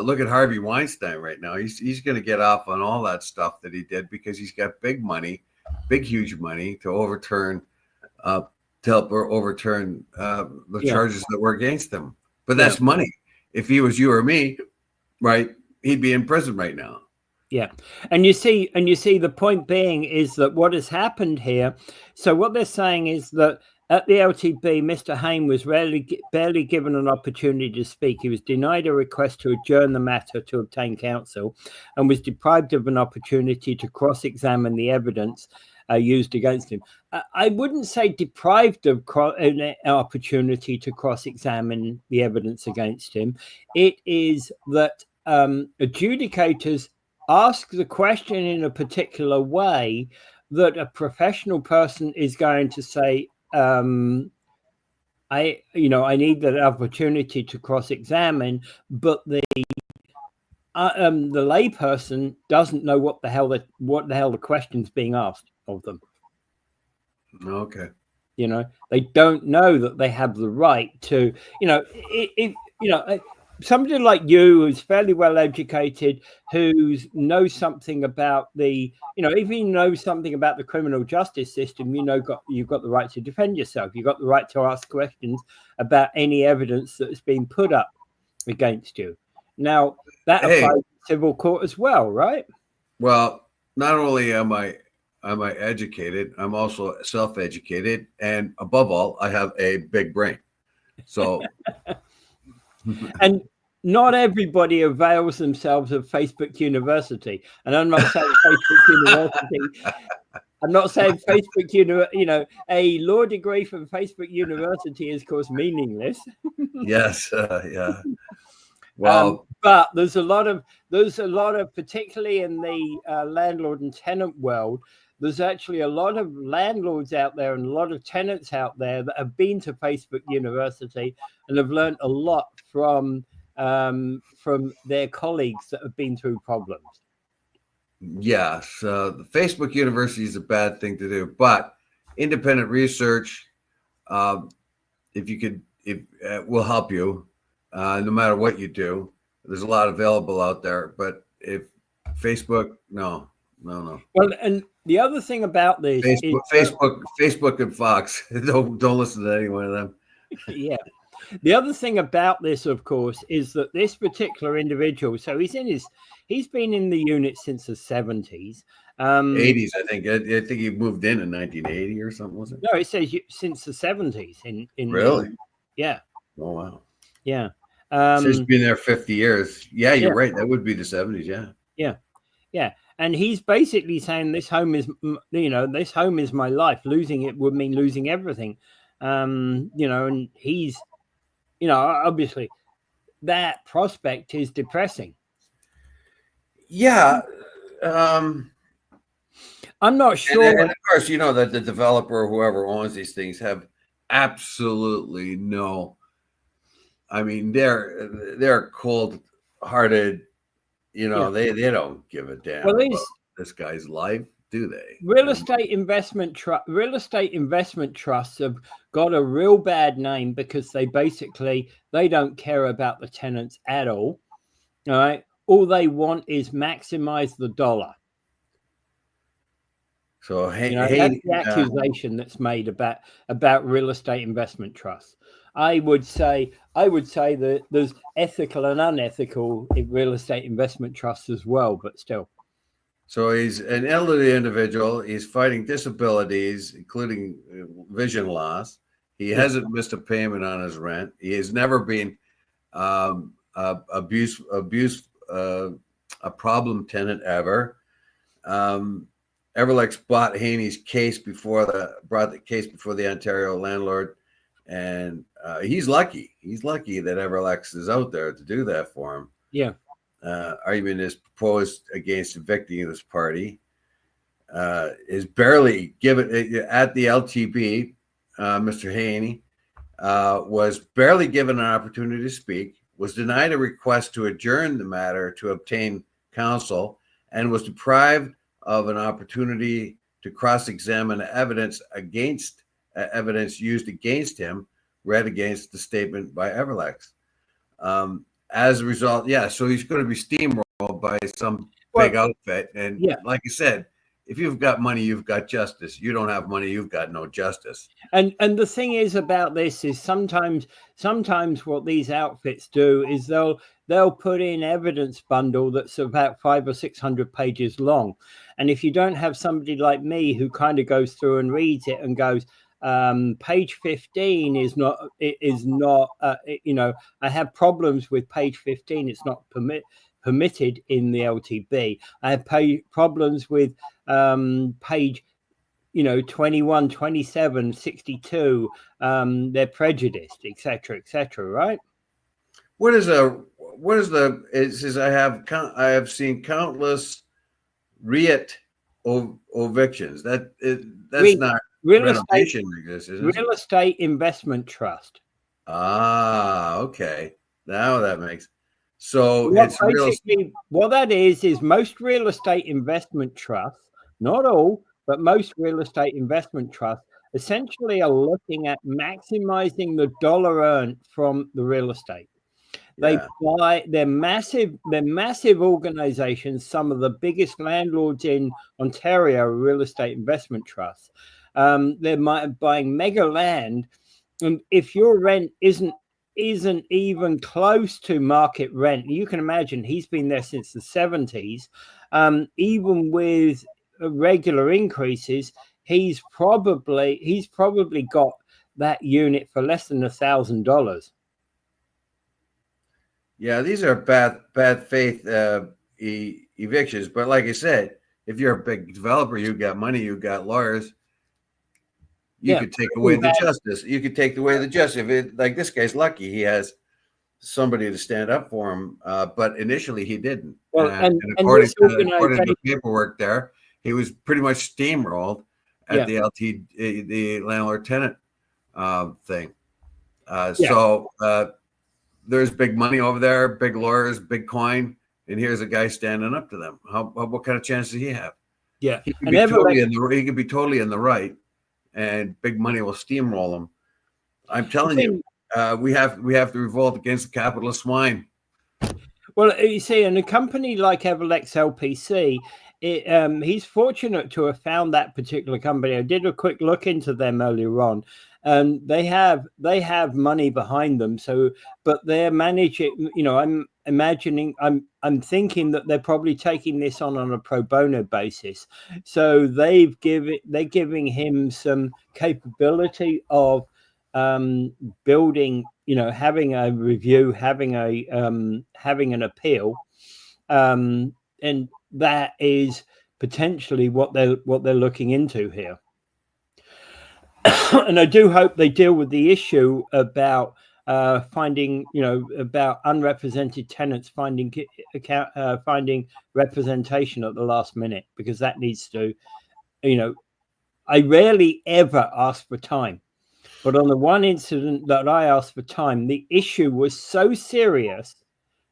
Look at Harvey Weinstein right now. He's going to get off on all that stuff that he did because he's got big money, huge money to overturn, the charges that were against him. But that's money. If he was you or me, right, he'd be in prison right now. Yeah. And you see the point being is that what has happened here. So what they're saying is that at the LTB, Mr. Hain was barely given an opportunity to speak. He was denied a request to adjourn the matter to obtain counsel and was deprived of an opportunity to cross-examine the evidence used against him. I wouldn't say deprived of an opportunity to cross-examine the evidence against him. It is that adjudicators ask the question in a particular way that a professional person is going to say, I need that opportunity to cross-examine, but the layperson doesn't know what the hell the question's being asked of them. Okay. They don't know that they have the right to, somebody like you who's fairly well educated, who knows something about if you know something about the criminal justice system, you've got the right to defend yourself. You've got the right to ask questions about any evidence that has been put up against you. Now that applies to civil court as well, right? Well, not only am I educated, I'm also self-educated, and above all, I have a big brain. So. And not everybody avails themselves of Facebook University. And I'm not saying Facebook University. I'm not saying Facebook, a law degree from Facebook University is, of course, meaningless. Yes. Yeah. Well, but there's a lot of, particularly in the landlord and tenant world, there's actually a lot of landlords out there and a lot of tenants out there that have been to Facebook University and have learned a lot from their colleagues that have been through problems. Yes, the Facebook University is a bad thing to do, but independent research, it will help you no matter what you do. There's a lot available out there, but if Facebook, no. Well, and the other thing about this Facebook and Fox, don't listen to any one of them. Yeah. The other thing about this, of course, is that this particular individual, so he's been in the unit since the 70s. 80s, I think. I think he moved in 1980 or something, was it? No, it says since the 70s. Really? Yeah. Oh, wow. Yeah. So he's been there 50 years. Yeah, you're right. That would be the 70s, yeah. Yeah. Yeah. And he's basically saying this home is my life. Losing it would mean losing everything. And he's, obviously that prospect is depressing. Yeah. I'm not sure. And of course, that the developer or whoever owns these things have absolutely no, they're cold-hearted. They don't give a damn about this guy's life, do they? Real estate investment trusts have got a real bad name because they don't care about the tenants at all. All right, all they want is maximize the dollar. So that's the accusation that's made about real estate investment trusts. I would say that there's ethical and unethical real estate investment trusts as well, but still. So he's an elderly individual. He's fighting disabilities, including vision loss. He hasn't missed a payment on his rent. He has never been a problem tenant ever. Everlex brought the case before the Ontario landlord, and he's lucky. He's lucky that Everlex is out there to do that for him. Yeah. Argument is proposed against evicting this party. Is barely given at the LTB. Mr. Haney was barely given an opportunity to speak, was denied a request to adjourn the matter to obtain counsel, and was deprived of an opportunity to cross-examine evidence used against him, read against the statement by Everlex. As a result, so he's going to be steamrolled by some big outfit. And like I said, if you've got money, you've got justice. You don't have money, you've got no justice. And the thing is about this is sometimes what these outfits do is they'll put in evidence bundle that's about 500 or 600 pages long. And if you don't have somebody like me who kind of goes through and reads it and goes, page 15 is not, I have problems with page 15. It's not permitted in the LTB. I have problems with page 21, 27, 62, they're prejudiced, etc., right? It says I have seen countless REIT evictions. That's not real renovation, real estate investment trust. Okay. Now that makes so. What that is most real estate investment trusts, not all, but most real estate investment trusts essentially are looking at maximizing the dollar earned from the real estate. They buy, they're massive organizations. Some of the biggest landlords in Ontario are real estate investment trusts. They're buying mega land, and if your rent isn't even close to market rent, you can imagine he's been there since the 70s. Even with regular increases, he's probably got that unit for less than $1,000. Yeah, these are bad faith evictions. But like I said, if you're a big developer, you've got money, you've got lawyers, you could take away the justice. You could take away the justice. Like this guy's lucky, he has somebody to stand up for him. But initially, he didn't. Well, and according to the paperwork there, he was pretty much steamrolled at the landlord-tenant thing. So there's big money over there, big lawyers, big coin, and here's a guy standing up to them. What kind of chance does he have? Yeah, he could be totally in the right, and big money will steamroll him. I'm telling you, we have to revolt against the capitalist swine. Well, you see, in a company like Everlex LPC, he's fortunate to have found that particular company. I did a quick look into them earlier on. They have money behind them. So, but they're managing. I'm thinking that they're probably taking this on a pro bono basis. So they're giving him some capability of building. Having a review, having an appeal, and that is potentially what they're looking into here. And I do hope they deal with the issue about finding about unrepresented tenants finding representation at the last minute, because that needs to, I rarely ever ask for time. But on the one incident that I asked for time, the issue was so serious,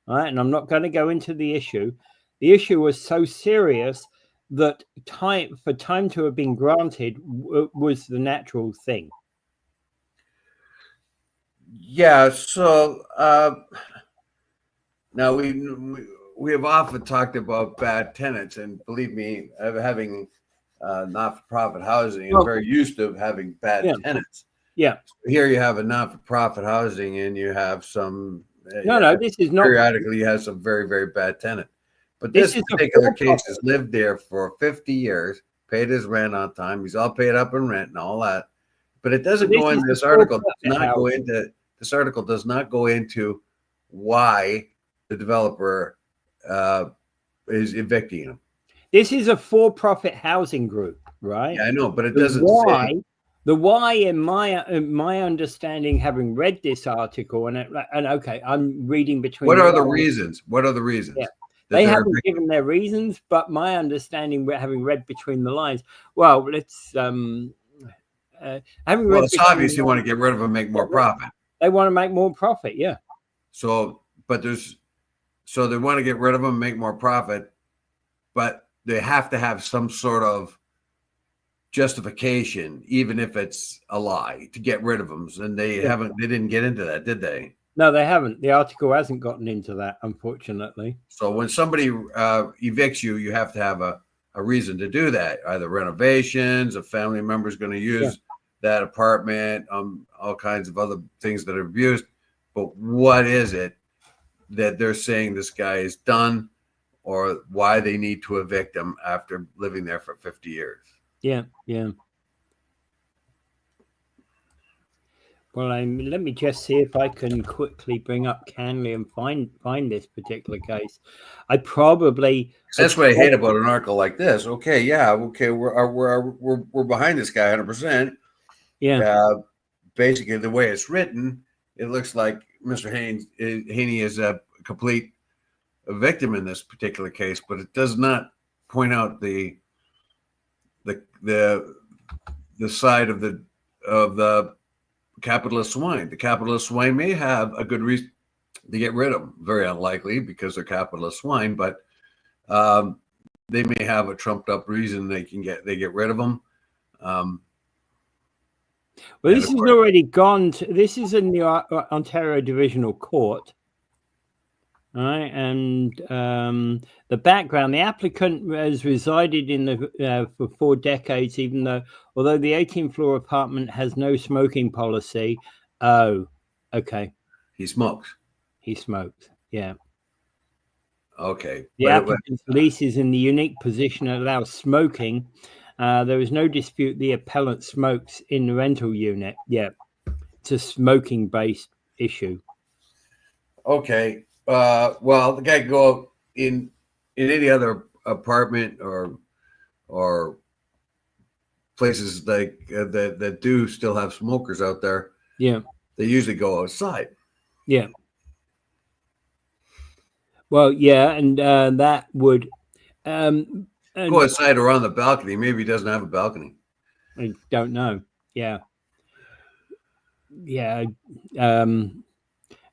right? And I'm not going to go into the issue. The issue was so serious that time to have been granted was the natural thing. Yeah. So now we have often talked about bad tenants, and believe me, having not-for-profit housing, I'm very used to having bad tenants. Yeah. Here you have a not-for-profit housing, and you have some. No, this is not. Periodically, you have some very, very bad tenant. But this particular case has lived there for 50 years, paid his rent on time. He's all paid up in rent and all that. But it doesn't go in this article. This article does not go into why the developer is evicting him. This is a for-profit housing group, right? Yeah, I know, but it doesn't say. The why, in my understanding, having read this article, and okay, I'm reading between. What are the reasons? What are the reasons? Yeah. They haven't given their reasons, but my understanding, having read between the lines, well, let's having read. It's obvious you want to get rid of them, make more profit. They want to make more profit, yeah. So they want to get rid of them, make more profit, but they have to have some sort of justification, even if it's a lie, to get rid of them. And they didn't get into that, did they? No, they haven't. The article hasn't gotten into that, unfortunately. So when somebody evicts you, you have to have a reason to do that. Either renovations, a family member is going to use that apartment, all kinds of other things that are abused. But what is it that they're saying this guy is done, or why they need to evict him after living there for 50 years? Yeah. Well, let me just see if I can quickly bring up Canley and find this particular case. That's what I hate about an article like this. Okay, we're behind this guy 100%. Yeah. Basically, the way it's written, it looks like Mr. Haney is a complete victim in this particular case, but it does not point out the side of the capitalist swine. The capitalist swine may have a good reason to get rid of them. Very unlikely, because they're capitalist swine, but they may have a trumped up reason they get rid of them. Well, this has already gone to, this is in the Ontario Divisional Court. All right, and the background: the applicant has resided in for 4 decades, although the 18th floor apartment has no smoking policy. Oh, okay. He smokes. Yeah. Okay. The applicant's lease is in the unique position that allows smoking. There is no dispute the appellant smokes in the rental unit. Yeah, it's a smoking-based issue. Okay. Well, the guy could go in any other apartment or places like that do still have smokers out there. Yeah, they usually go outside. Yeah. Well, yeah, and that would go outside or on the balcony. Maybe he doesn't have a balcony. I don't know. Yeah.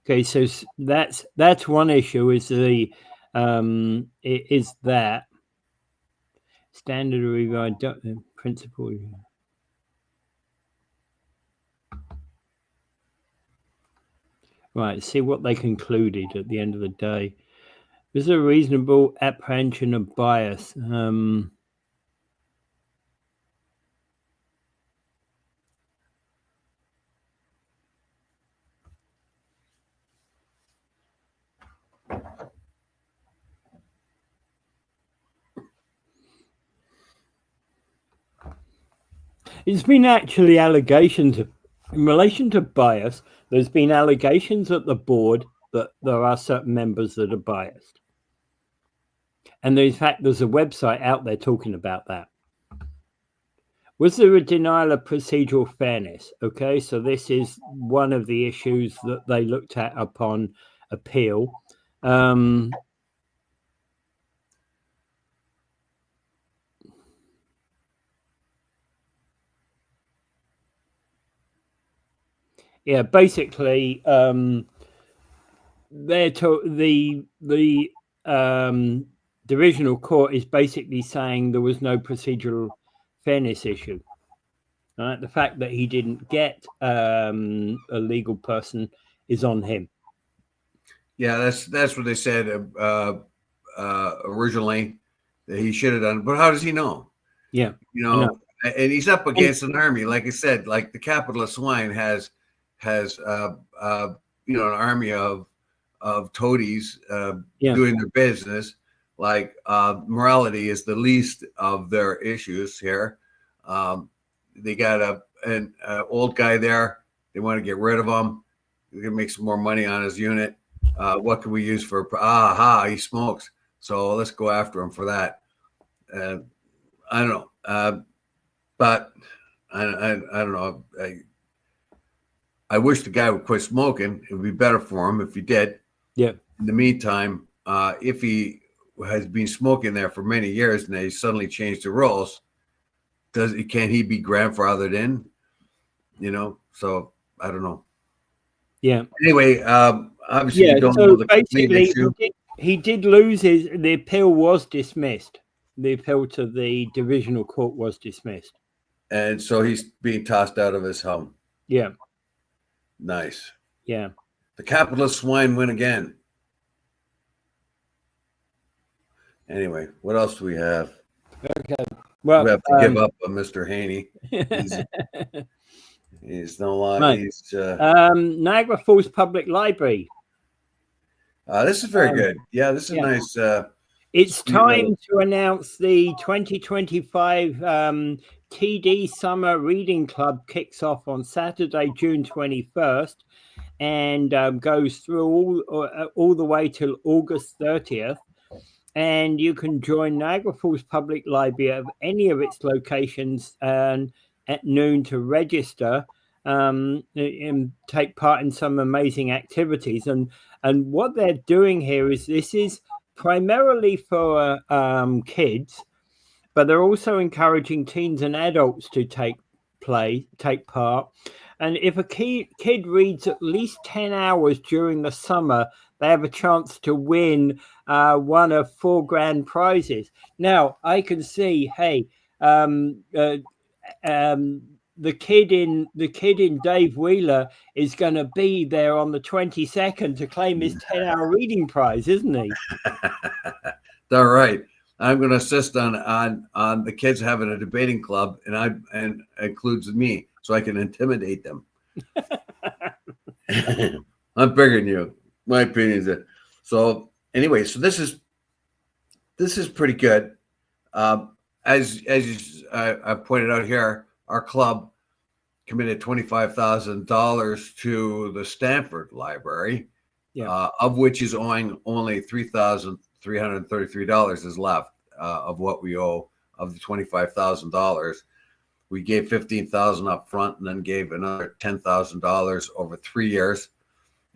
Okay, so that's one issue. Is that standard review principle? Right. See what they concluded at the end of the day. There's a reasonable apprehension of bias. It's been actually allegations in relation to bias. There's been allegations at the board that there are certain members that are biased. And in fact, there's a website out there talking about that. Was there a denial of procedural fairness? Okay, so this is one of the issues that they looked at upon appeal. Yeah, basically, the divisional court is basically saying there was no procedural fairness issue. The fact that he didn't get a legal person is on him. Yeah, that's what they said originally that he should have done. But how does he know? Yeah, and he's up against an army. Like I said, like the capitalist swine has an army of toadies doing their business. Like morality is the least of their issues here. They got an old guy there. They want to get rid of him. They're gonna make some more money on his unit. What can we use for? He smokes. So let's go after him for that. I don't know, but I don't know. I wish the guy would quit smoking. It would be better for him if he did. Yeah. In the meantime, if he has been smoking there for many years and they suddenly changed the rules, can he be grandfathered in? So I don't know. Yeah. Anyway, obviously you don't know the complete issue. He did lose the appeal was dismissed. The appeal to the divisional court was dismissed. And so he's being tossed out of his home. Yeah. Nice. Yeah. The capitalist swine win again. Anyway, what else do we have? Okay. Well, we have to give up on Mr. Haney. He's no longer. Right. He's Niagara Falls Public Library. This is very good. Yeah, this is nice. It's time to announce the 2025 TD Summer Reading Club kicks off on Saturday, June 21st, and goes through all the way till August 30th. And you can join Niagara Falls Public Library at any of its locations at noon to register and take part in some amazing activities. And what they're doing here is this is primarily for kids, but they're also encouraging teens and adults to take part. And if a kid reads at least 10 hours during the summer, they have a chance to win one of 4 grand prizes. Now, I can see, hey, the kid in Dave Wheeler is going to be there on the 22nd to claim his 10-hour reading prize, isn't he? All right. I'm going to insist on the kids having a debating club, and includes me, so I can intimidate them. I'm bigger than you. My opinion is that. So anyway, so this is pretty good. As I pointed out here, our club committed $25,000 to the Stanford Library, of which is owing only $3,333 is left of what we owe of the $25,000. We gave $15,000 up front and then gave another $10,000 over 3 years.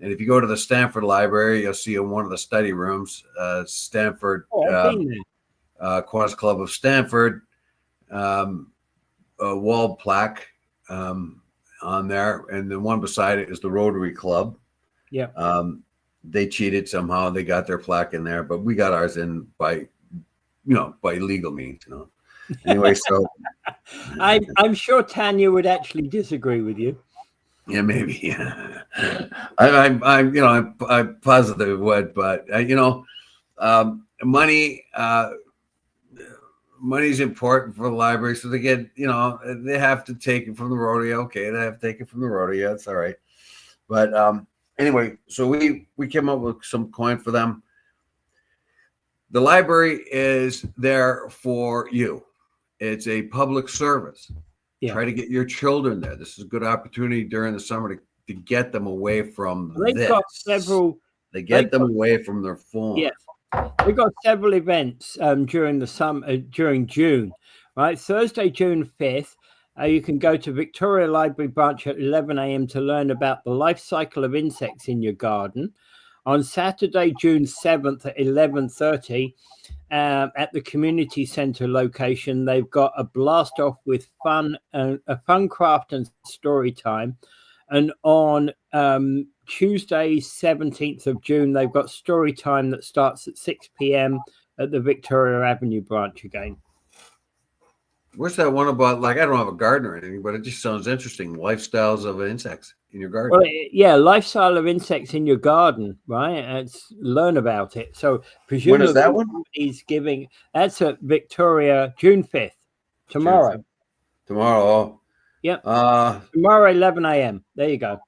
And if you go to the Stanford Library, you'll see in one of the study rooms, Stanford Kiwanis Club of Stanford, a wall plaque on there, and the one beside it is the Rotary Club. Yeah. They cheated somehow; they got their plaque in there, but we got ours in by legal means. Anyway, so I'm sure Tanya would actually disagree with you. Yeah, maybe. Yeah. I'm positive it would, but money's important for the library, so they get, they have to take it from the rodeo. Okay, they have to take it from the rodeo. It's all right. But anyway, so we came up with some coin for them. The library is there for you. It's a public service. Yeah. Try to get your children there. This is a good opportunity during the summer to get them away from this. They get them away from their phone. Yes. We've got several events during the summer, during June, right? Thursday, June 5th, you can go to Victoria Library branch at 11 a.m. to learn about the life cycle of insects in your garden. On Saturday, June 7th at 11:30, at the community centre location, they've got a blast off with a fun craft and story time. And on Tuesday, 17th of June, they've got story time that starts at 6 p.m. at the Victoria Avenue branch again. What's that one about? Like, I don't have a garden or anything, but it just sounds interesting. Lifestyles of insects in your garden. Well, yeah, lifestyle of insects in your garden, right? Learn about it. So presumably, when is that one? He's giving. That's at Victoria, June 5th, tomorrow. Tomorrow. Yep. Tomorrow, 11 a.m. There you go.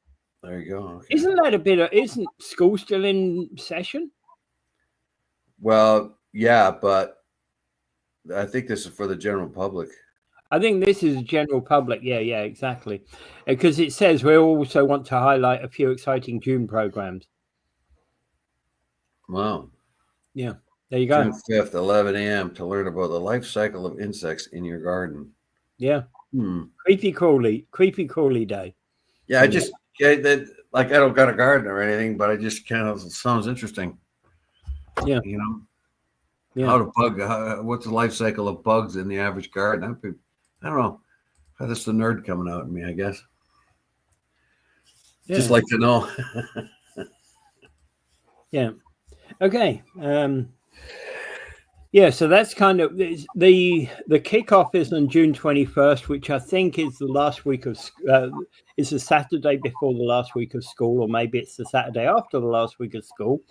There you go. Okay. Isn't that a bit of, isn't school still in session? Well, yeah, but I think this is for the general public. I think this is general public. Yeah, exactly. Because it says we also want to highlight a few exciting June programs. Wow. Yeah, there you go. June 5th, 11 a.m. to learn about the life cycle of insects in your garden. Yeah. Creepy crawly day. Yeah, I don't got a garden or anything, but I just kind of sounds interesting. Yeah. You know, what's the life cycle of bugs in the average garden? I don't know. That's the nerd coming out in me, I guess. Yeah. Just like to know. Yeah. Okay. Yeah, so that's kind of the kickoff is on June 21st, which I think is the last week of it's the Saturday before the last week of school, or maybe it's the Saturday after the last week of school.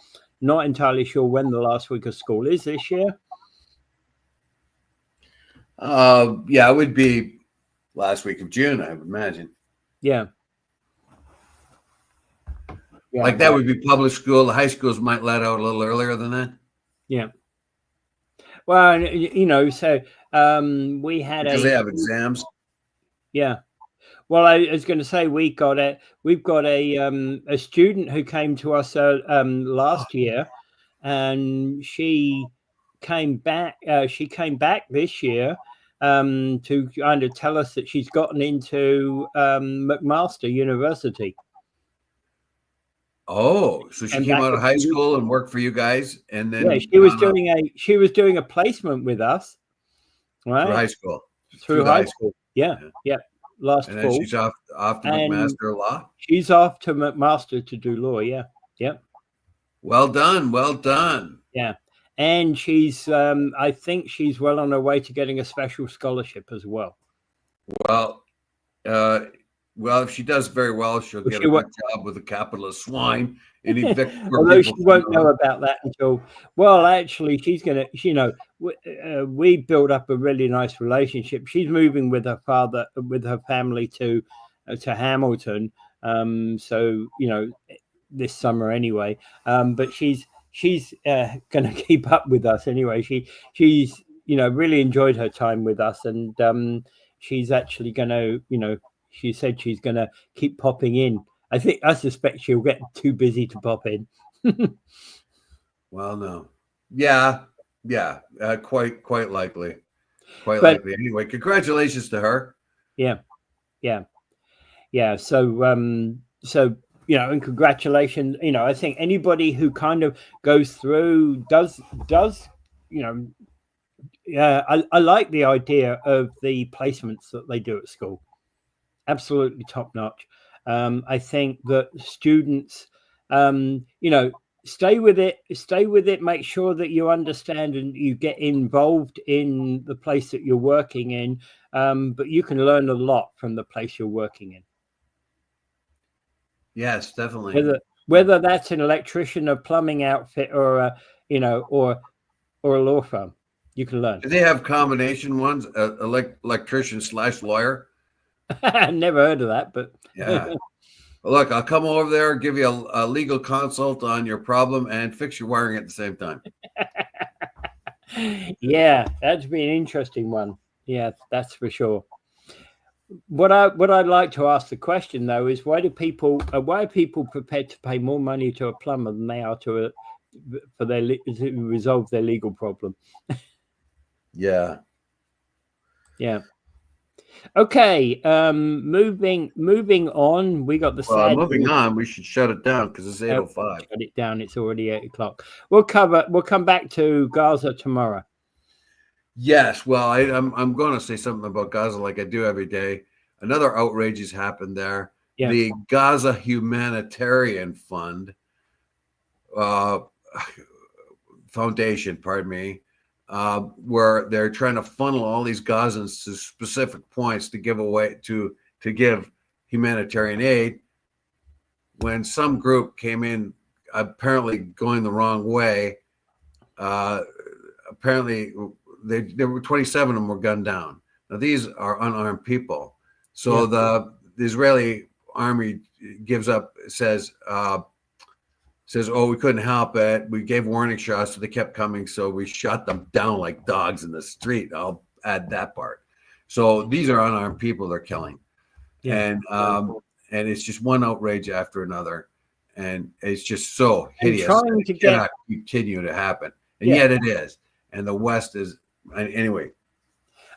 Not entirely sure when the last week of school is this year. Yeah, it would be last week of June, I would imagine. Yeah. Like that would be public school. The high schools might let out a little earlier than that. Yeah. Well, you know, so we had because they have exams. Yeah. Well, I was going to say we've got a student who came to us last year, and she came back. She came back this year to kind of tell us that she's gotten into McMaster University. Oh, so she came out of high school and worked for you guys, and then she was doing a placement with us, right? Through high school. Through high school. Yeah. Last and then fall. She's off to McMaster Law. She's off to McMaster to do law. Yeah. Well done. Yeah, and she's I think she's well on her way to getting a special scholarship as well. Well, if she does very well, she'll get a good job with the capitalist swine and evict. Although she won't know about that until, well, actually, she's going to, you know, we built up a really nice relationship. She's moving with her father, with her family to Hamilton. So, you know, this summer anyway. But she's going to keep up with us anyway. She's, you know, really enjoyed her time with us, and she's actually going to, you know, she said she's going to keep popping in. I suspect she'll get too busy to pop in. Well, no. Yeah. Quite likely. Likely. Anyway, congratulations to her. Yeah. So, you know, and congratulations. You know, I think anybody who kind of goes through does, you know, I like the idea of the placements that they do at school. Absolutely top notch. I think that students, you know, stay with it, make sure that you understand and you get involved in the place that you're working in. But you can learn a lot from the place you're working in. Yes, definitely. Whether that's an electrician, a plumbing outfit, or a, you know, or a law firm, you can learn. Do they have combination ones? Electrician / lawyer? I never heard of that, but yeah. Look, I'll come over there, give you a legal consult on your problem, and fix your wiring at the same time. Yeah, that'd be an interesting one. Yeah, that's for sure. What I'd like to ask the question though is why are people prepared to pay more money to a plumber than they are to resolve their legal problem? Yeah. Okay, moving on. We got the moving on. We should shut it down because it's 8:05. Shut it down. It's already 8 o'clock. We'll come back to Gaza tomorrow. Yes. Well, I'm going to say something about Gaza like I do every day. Another outrage has happened there. Yeah. The Gaza Humanitarian Fund Foundation, pardon me. Where they're trying to funnel all these Gazans to specific points to give away to give humanitarian aid. When some group came in, apparently going the wrong way, apparently there were 27 of them were gunned down. Now, these are unarmed people. So the Israeli army gives up, says, oh, we couldn't help it. We gave warning shots, so they kept coming. So we shot them down like dogs in the street. I'll add that part. So these are unarmed people they're killing. And it's just one outrage after another. And it's just so hideous. It cannot continue to happen. And yet it is. And the West is, anyway.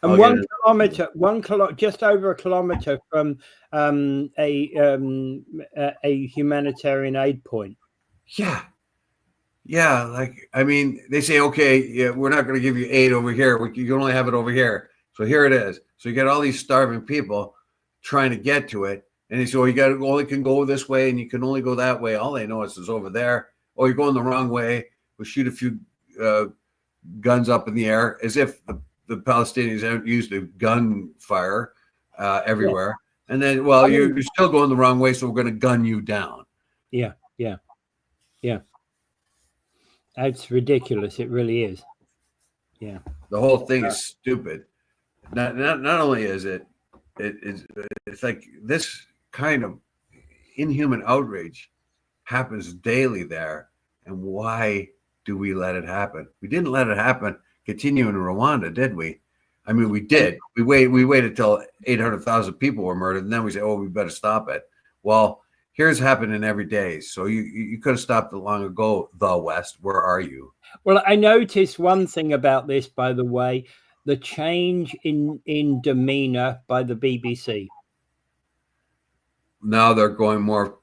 And just over a kilometer from a humanitarian aid point. Yeah. Like, I mean, they say, okay, we're not going to give you aid over here. You can only have it over here. So here it is. So you get all these starving people trying to get to it. And they say, oh, you only can go this way and you can only go that way. All they know is over there. Oh, you're going the wrong way. We'll shoot a few guns up in the air, as if the Palestinians haven't used a gunfire everywhere. And then, well, you're still going the wrong way, so we're going to gun you down. Yeah. That's ridiculous. It really is. Yeah. The whole thing is stupid. Not only is it's like this kind of inhuman outrage happens daily there. And why do we let it happen? We didn't let it happen continue in Rwanda, did we? I mean, we did. We waited till 800,000 people were murdered, and then we say, oh, we better stop it. Well, here's happening every day. So you could have stopped it long ago, the West. Where are you? Well, I noticed one thing about this, by the way, the change in demeanor by the BBC. Now they're going more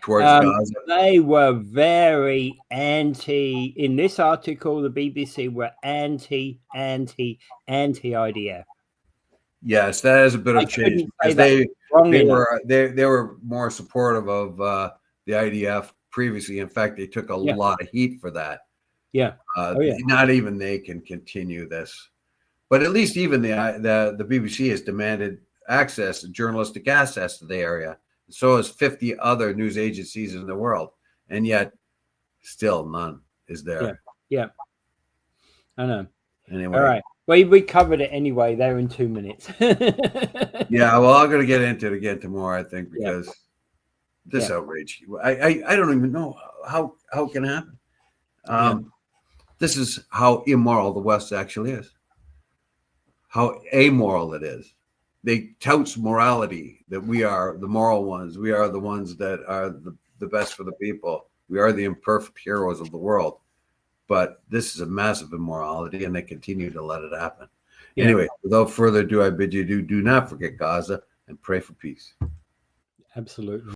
towards Gaza. They were very anti, in this article, the BBC were anti-IDF. Yes, that is a bit of change, because they were more supportive of the IDF previously. In fact, they took a lot of heat for that. Not even they can continue this, but at least even the BBC has demanded access, journalistic access to the area. So has 50 other news agencies in the world, and yet still none is there. Yeah. I know. Anyway, all right. Well, we covered it anyway. They're in 2 minutes. Yeah. Well, I'm going to get into it again tomorrow, I think, because this outrage. I don't even know how it can happen. This is how immoral the West actually is. How amoral it is. They tout morality, that we are the moral ones. We are the ones that are the best for the people. We are the imperfect heroes of the world. But this is a massive immorality, and they continue to let it happen. Anyway, without further ado, I bid you do not forget Gaza and pray for peace. Absolutely.